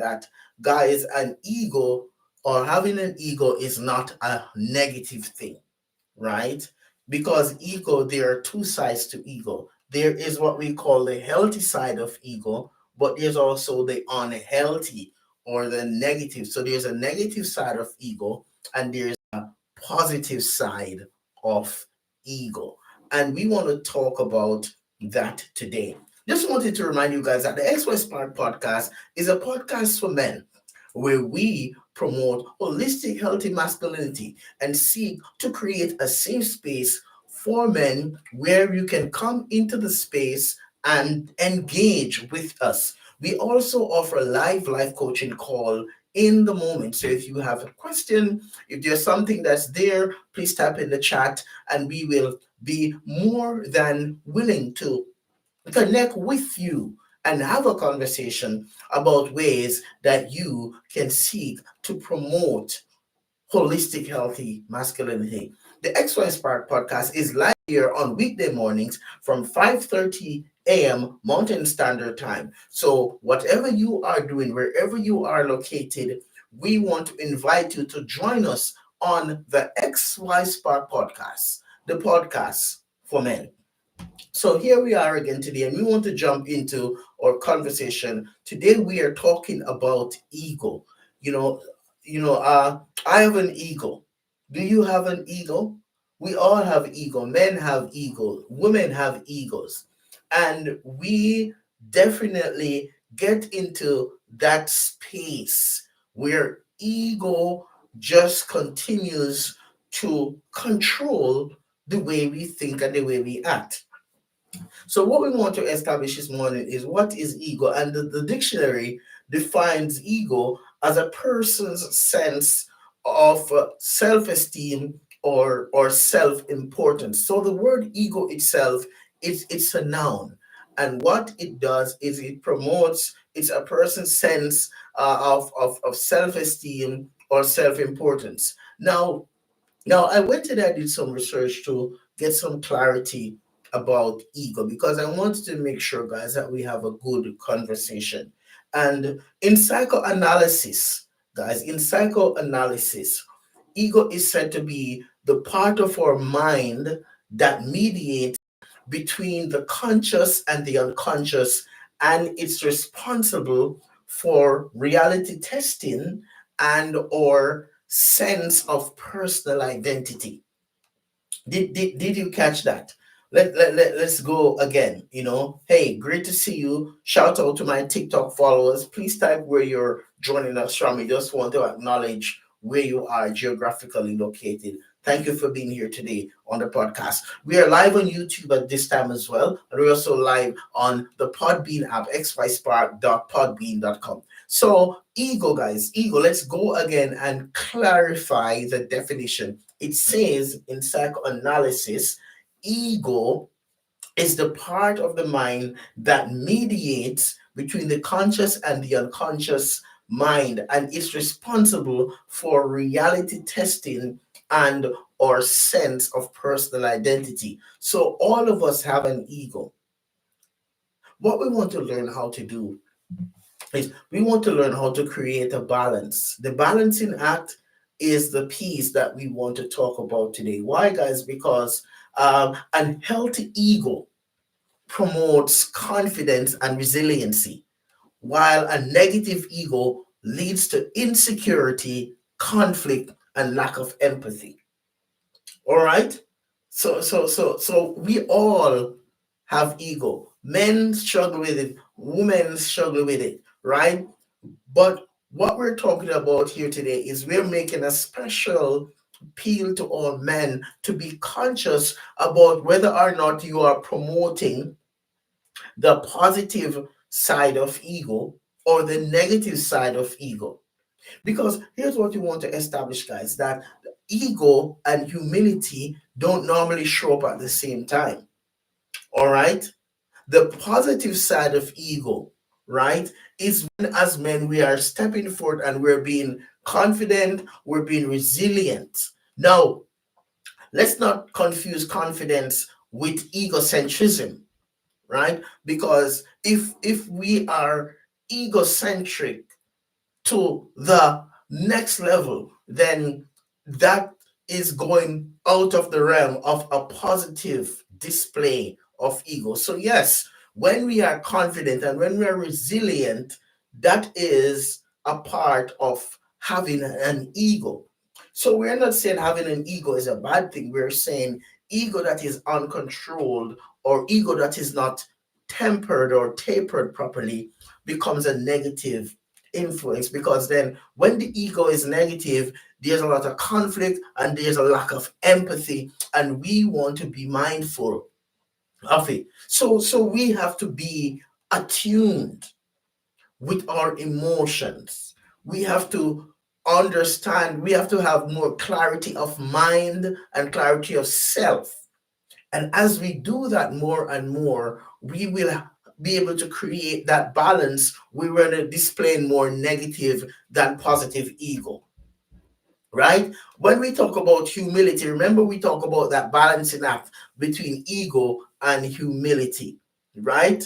that, guys, an ego or having an ego is not a negative thing, right? Because ego, there are two sides to ego. There is what we call the healthy side of ego, but there's also the unhealthy or the negative. So there's a negative side of ego and there's a positive side of ego. And we want to talk about that today. Just wanted to remind you guys that the XY Spark podcast is a podcast for men where we promote holistic, healthy masculinity and seek to create a safe space for men where you can come into the space and engage with us. We also offer live coaching call in the moment. So if you have a question, if there's something that's there, please type in the chat and we will be more than willing to connect with you and have a conversation about ways that you can seek to promote holistic, healthy masculinity. The XY Spark podcast is live here on weekday mornings from 5:30 a.m. Mountain Standard Time. So whatever you are doing, wherever you are located, we want to invite you to join us on the XY Spark podcast, the podcast for men. So here we are again today, and we want to jump into our conversation. Today we are talking about ego. You know, I have an ego. Do you have an ego? We all have ego. Men have ego. Women have egos, and we definitely get into that space where ego just continues to control the way we think and the way we act. So, what we want to establish this morning is what is ego, and the dictionary defines ego as a person's sense of self-esteem or self-importance. So, the word ego itself it's a noun, and what it does is it promotes. It's a person's sense of self-esteem or self-importance. Now, I went and I did some research to get some clarity about ego because I wanted to make sure, guys, that we have a good conversation. And in psychoanalysis, guys, in psychoanalysis, ego is said to be the part of our mind that mediates between the conscious and the unconscious, and it's responsible for reality testing and or sense of personal identity. Did you catch that? Let's go again. Hey, great to see you. Shout out to my TikTok followers. Please type where you're joining us from. We just want to acknowledge where you are geographically located. Thank you for being here today on the podcast. We are live on YouTube at this time as well. And we're also live on the Podbean app, xyspark.podbean.com. So, ego, guys, ego, let's go again and clarify the definition. It says in psychoanalysis, ego is the part of the mind that mediates between the conscious and the unconscious mind and is responsible for reality testing and or sense of personal identity. So all of us have an ego. What we want to learn how to do is we want to learn how to create a balance. The balancing act is the piece that we want to talk about today. Why, guys? Because a healthy ego promotes confidence and resiliency, while a negative ego leads to insecurity, conflict, and lack of empathy. All right. So we all have ego. Men struggle with it. Women struggle with it. Right. But what we're talking about here today is we're making a special appeal to all men to be conscious about whether or not you are promoting the positive side of ego or the negative side of ego. Because here's what you want to establish, guys, that ego and humility don't normally show up at the same time. All right. The positive side of ego, right, is when as men we are stepping forward and we're being confident, we're being resilient. Now, let's not confuse confidence with egocentrism, right? Because if we are egocentric, to the next level, then that is going out of the realm of a positive display of ego. So, yes, when we are confident and when we are resilient, that is a part of having an ego. So, we're not saying having an ego is a bad thing. We're saying ego that is uncontrolled or ego that is not tempered or tapered properly becomes a negative influence, because then when the ego is negative, there's a lot of conflict and there's a lack of empathy, and we want to be mindful of it. So we have to be attuned with our emotions. We have to understand, we have to have more clarity of mind and clarity of self. And as we do that more and more, we will be able to create that balance. We will display more negative than positive ego, right? When we talk about humility, remember we talk about that balancing act between ego and humility, right?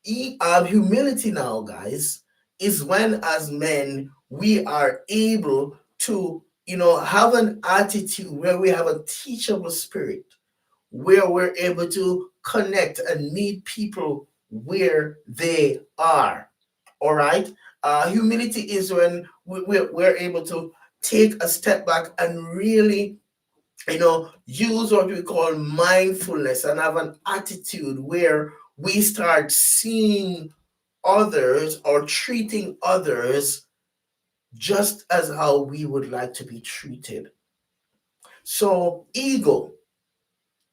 Humility now, guys, is when as men we are able to, have an attitude where we have a teachable spirit, where we're able to connect and meet people where they are. All right. Humility is when we're able to take a step back and really, use what we call mindfulness and have an attitude where we start seeing others or treating others just as how we would like to be treated. So, ego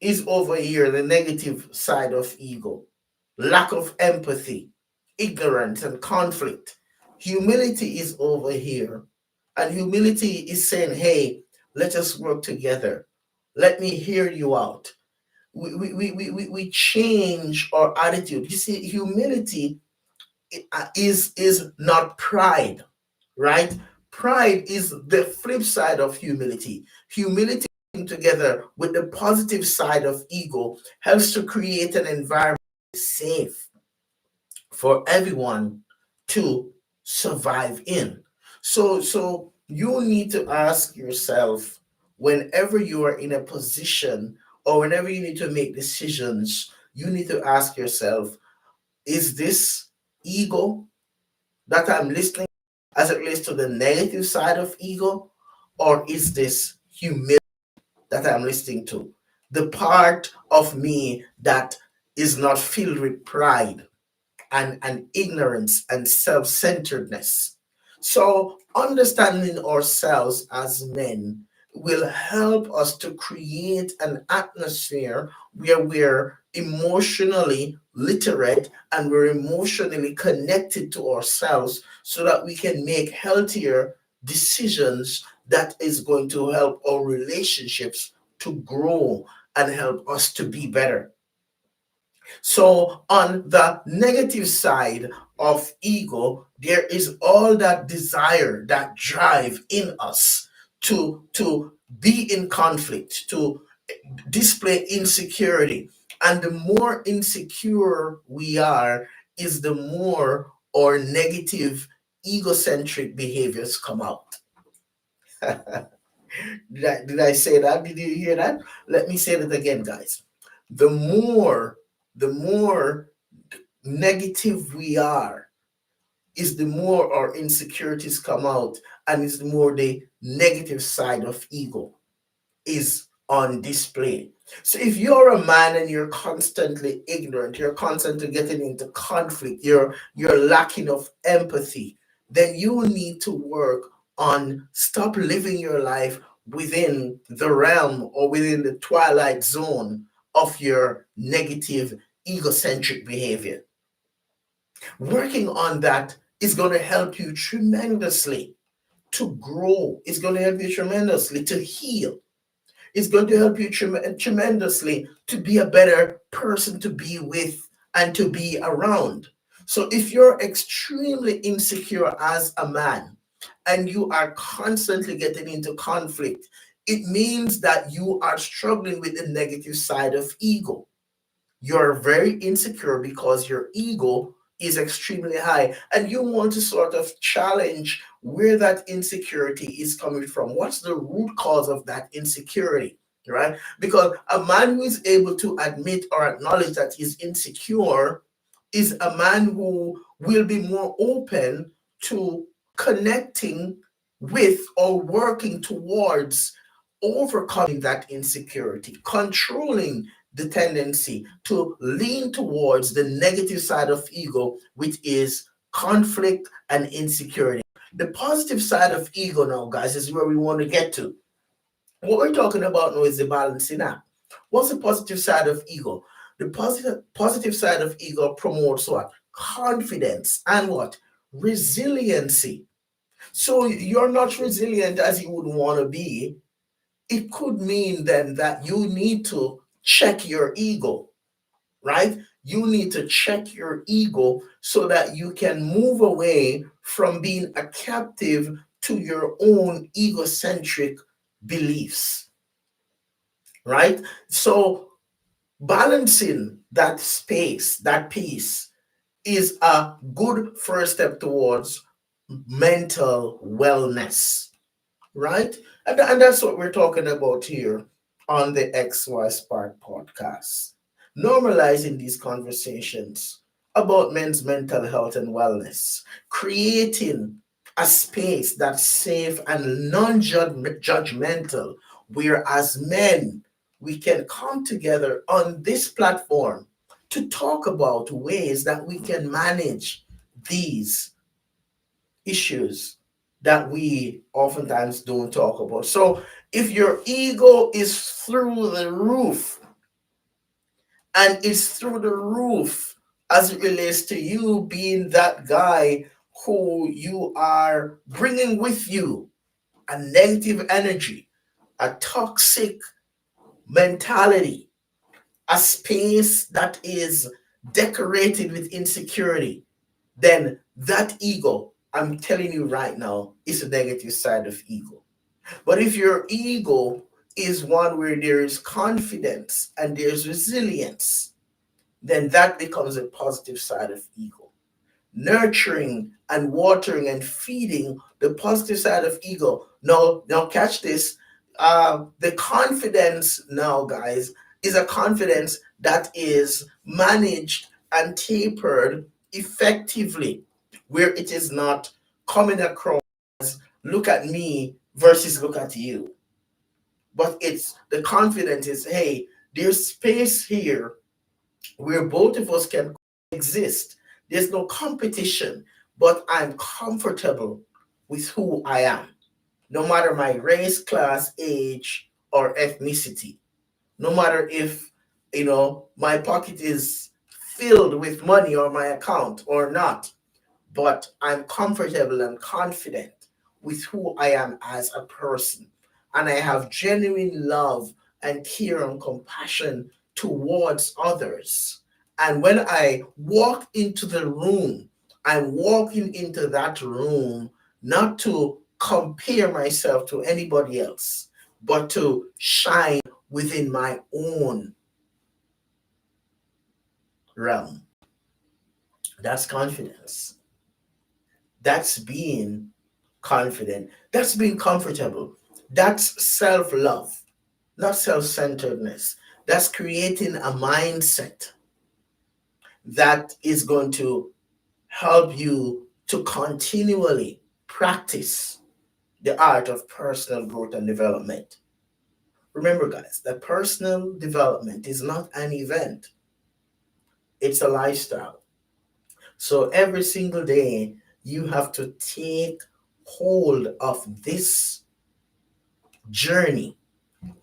is over here, the negative side of ego: lack of empathy, ignorance, and conflict. Humility is over here. And humility is saying, hey, let us work together. Let me hear you out. We change our attitude. You see, humility is not pride, right? Pride is the flip side of humility. Humility together with the positive side of ego helps to create an environment safe for everyone to survive in. So you need to ask yourself, whenever you are in a position or whenever you need to make decisions, you need to ask yourself, is this ego that I'm listening as it relates to the negative side of ego, or is this humility that I'm listening to, the part of me that is not filled with pride and ignorance and self-centeredness? So understanding ourselves as men will help us to create an atmosphere where we're emotionally literate and we're emotionally connected to ourselves, so that we can make healthier decisions that is going to help our relationships to grow and help us to be better. So, on the negative side of ego, there is all that desire, that drive in us to be in conflict, to display insecurity. And the more insecure we are, is the more our negative egocentric behaviors come out. Did I say that? Did you hear that? Let me say that again, guys. The more the more negative we are, is the more our insecurities come out, and is the more the negative side of ego is on display. So if you're a man and you're constantly ignorant, you're constantly getting into conflict, you're lacking of empathy, then you need to work on stop living your life within the realm or within the twilight zone of your negative egocentric behavior. Working on that is going to help you tremendously to grow. It's going to help you tremendously to heal. It's going to help you tremendously to be a better person to be with and to be around. So if you're extremely insecure as a man and you are constantly getting into conflict, it means that you are struggling with the negative side of ego. You're very insecure because your ego is extremely high, and you want to sort of challenge where that insecurity is coming from. What's the root cause of that insecurity, right? Because a man who is able to admit or acknowledge that he's insecure is a man who will be more open to connecting with or working towards overcoming that insecurity, controlling the tendency to lean towards the negative side of ego, which is conflict and insecurity. The positive side of ego now, guys, is where we want to get to. What we're talking about now is the balancing act. What's the positive side of ego? The positive side of ego promotes what? Confidence and what? Resiliency. So you're not resilient as you would want to be. It could mean then that you need to check your ego, right? You need to check your ego so that you can move away from being a captive to your own egocentric beliefs, right? So balancing that space, that piece, is a good first step towards mental wellness, right? And that's what we're talking about here on the XY Spark podcast. Normalizing these conversations about men's mental health and wellness, creating a space that's safe and non judgmental, where as men we can come together on this platform to talk about ways that we can manage these issues that we oftentimes don't talk about. So if your ego is through the roof, and it's through the roof as it relates to you being that guy who you are bringing with you a negative energy, a toxic mentality, a space that is decorated with insecurity, then that ego, I'm telling you right now, is a negative side of ego. But if your ego is one where there is confidence and there's resilience, then that becomes a positive side of ego. Nurturing and watering and feeding the positive side of ego. Now catch this. The confidence now, guys, is a confidence that is managed and tapered effectively, where it is not coming across look at me versus look at you. But it's the confidence is, hey, there's space here where both of us can exist. There's no competition, but I'm comfortable with who I am, no matter my race, class, age, or ethnicity. No matter if, my pocket is filled with money or my account or not, but I'm comfortable and confident with who I am as a person. And I have genuine love and care and compassion towards others. And when I walk into the room, I'm walking into that room not to compare myself to anybody else, but to shine within my own realm. That's confidence. That's being confident. That's being comfortable. That's self love, not self centeredness. That's creating a mindset that is going to help you to continually practice the art of personal growth and development. Remember, guys, that personal development is not an event, it's a lifestyle. So every single day, you have to take hold of this journey,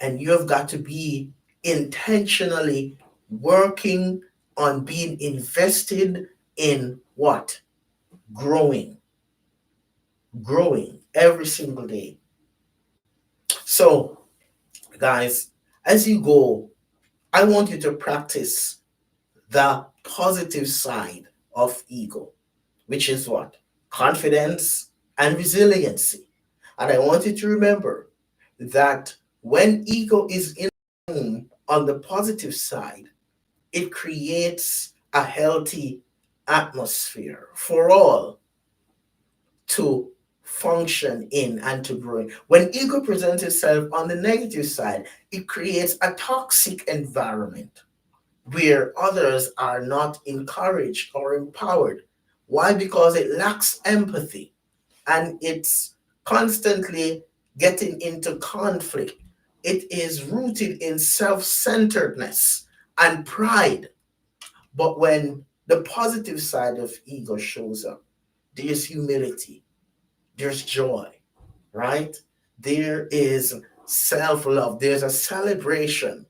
and you have got to be intentionally working on being invested in what? Growing, growing every single day. So, guys, as you go, I want you to practice the positive side of ego, which is what? Confidence and resiliency. And I want you to remember that when ego is in the room on the positive side, it creates a healthy atmosphere for all to function in and to grow in. When ego presents itself on the negative side, it creates a toxic environment where others are not encouraged or empowered. Why? Because it lacks empathy and it's constantly getting into conflict. It is rooted in self centeredness and pride. But when the positive side of ego shows up, there's humility, there's joy, right? There is self love, there's a celebration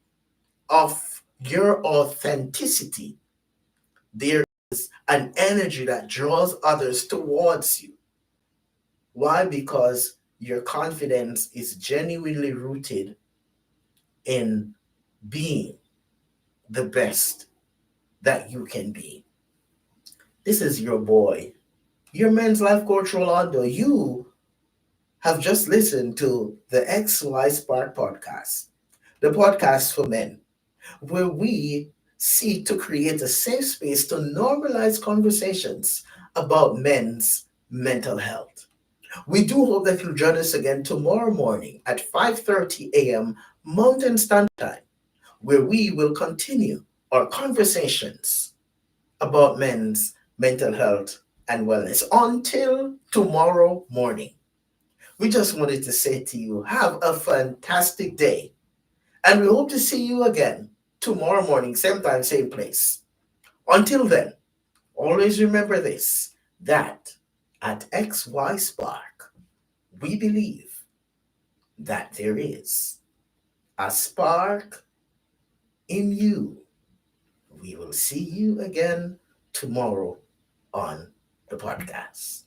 of your authenticity. There is an energy that draws others towards you. Why? Because your confidence is genuinely rooted in being the best that you can be. This is your boy, your men's life coach Rolando. You have just listened to the XY Spark podcast, the podcast for men, where we seek to create a safe space to normalize conversations about men's mental health. We do hope that you'll join us again tomorrow morning at 5:30 a.m. Mountain Standard Time, where we will continue our conversations about men's mental health and wellness. Until tomorrow morning, we just wanted to say to you, have a fantastic day. And we hope to see you again tomorrow morning, same time, same place. Until then, always remember this, that at XY Spark, we believe that there is a spark in you. We will see you again tomorrow on the podcast.